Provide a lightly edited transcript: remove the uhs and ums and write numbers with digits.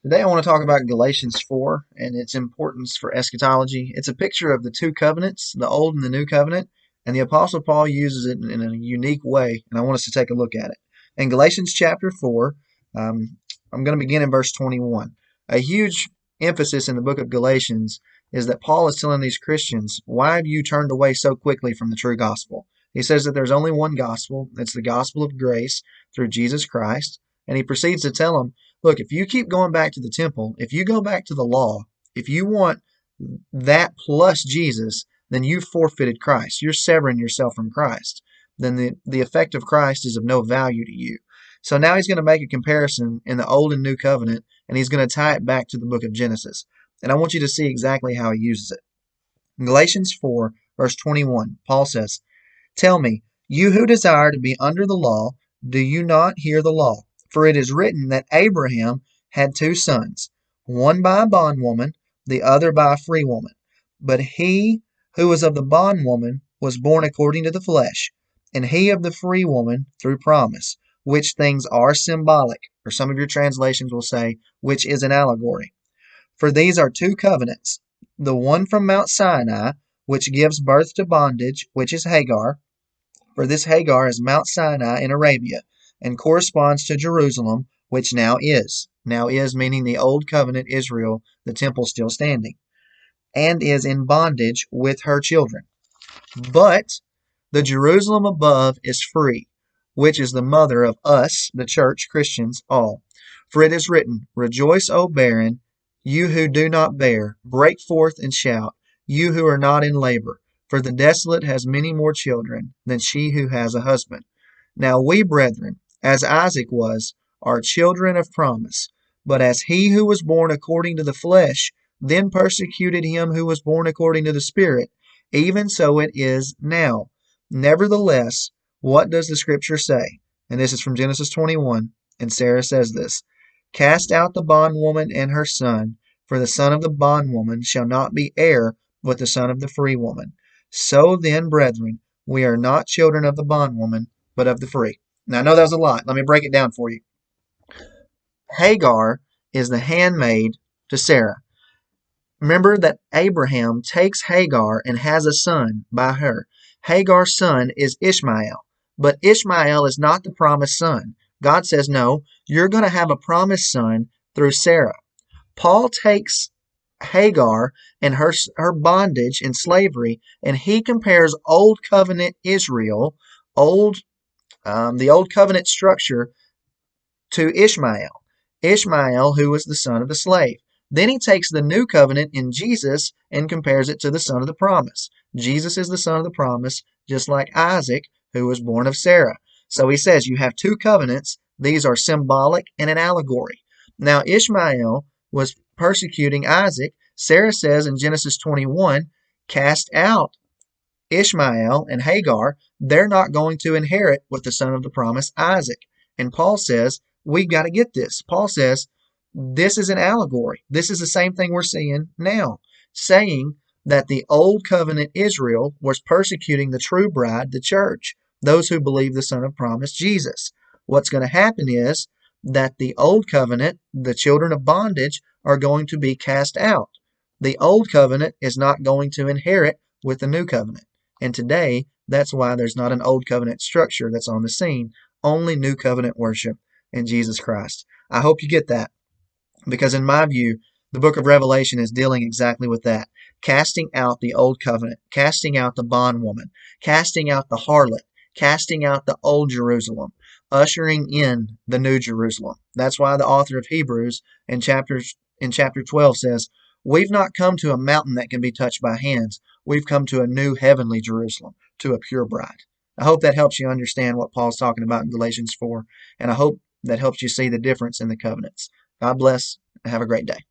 Today I want to talk about Galatians 4 and its importance for eschatology. It's a picture of the two covenants, the Old and the New Covenant, and the Apostle Paul uses it in a unique way, and I want us to take a look at it. In Galatians chapter 4, I'm going to begin in verse 21. A huge emphasis in the book of Galatians is that Paul is telling these Christians, why have you turned away so quickly from the true gospel? He says that there's only one gospel. It's the gospel of grace through Jesus Christ. And he proceeds to tell them, look, if you keep going back to the temple, if you go back to the law, if you want that plus Jesus, then you've forfeited Christ. You're severing yourself from Christ. Then the effect of Christ is of no value to you. So now he's going to make a comparison in the Old and New Covenant, and he's going to tie it back to the book of Genesis. And I want you to see exactly how he uses it. In Galatians 4, verse 21, Paul says, Tell me, you who desire to be under the law, do you not hear the law? For it is written that Abraham had two sons, one by a bondwoman, the other by a free woman. But he who was of the bondwoman was born according to the flesh, and he of the free woman through promise, which things are symbolic, or some of your translations will say, which is an allegory. For these are two covenants, the one from Mount Sinai, which gives birth to bondage, which is Hagar. For this Hagar is Mount Sinai in Arabia, and corresponds to Jerusalem, which now is. Now is meaning the old covenant Israel, the temple still standing, and is in bondage with her children. But the Jerusalem above is free, which is the mother of us, the church, Christians, all. For it is written, Rejoice, O barren, you who do not bear, break forth and shout, you who are not in labor. For the desolate has many more children than she who has a husband. Now we, brethren, as Isaac was, are children of promise. But as he who was born according to the flesh then persecuted him who was born according to the Spirit, even so it is now. Nevertheless, what does the Scripture say? And this is from Genesis 21, and Sarah says this, Cast out the bondwoman and her son, for the son of the bondwoman shall not be heir with the son of the free woman. So then, brethren, we are not children of the bondwoman, but of the free. Now, I know that was a lot. Let me break it down for you. Hagar is the handmaid to Sarah. Remember that Abraham takes Hagar and has a son by her. Hagar's son is Ishmael, but Ishmael is not the promised son. God says, no, you're going to have a promised son through Sarah. Paul takes Hagar and her bondage and slavery, and he compares Old Covenant Israel, the Old Covenant structure, to Ishmael. Ishmael, who was the son of the slave. Then he takes the new covenant in Jesus and compares it to the son of the promise. Jesus is the son of the promise, just like Isaac, who was born of Sarah. So he says you have two covenants. These are symbolic and an allegory. Now Ishmael was persecuting Isaac. Sarah says in Genesis 21, cast out Ishmael and Hagar. They're not going to inherit with the son of the promise, Isaac. And Paul says, we got to get this. Paul says, this is an allegory. This is the same thing we're seeing now, saying that the old covenant Israel was persecuting the true bride, the church, those who believe the son of promise, Jesus. What's going to happen is that the old covenant, the children of bondage, are going to be cast out. The old covenant is not going to inherit with the new covenant. And today, that's why there's not an old covenant structure that's on the scene, only new covenant worship in Jesus Christ. I hope you get that, because in my view, the book of Revelation is dealing exactly with that. Casting out the old covenant, casting out the bondwoman, casting out the harlot, casting out the old Jerusalem, ushering in the new Jerusalem. That's why the author of Hebrews in chapter 12 says, we've not come to a mountain that can be touched by hands. We've come to a new heavenly Jerusalem, to a pure bride. I hope that helps you understand what Paul's talking about in Galatians 4, and I hope that helps you see the difference in the covenants. God bless, and have a great day.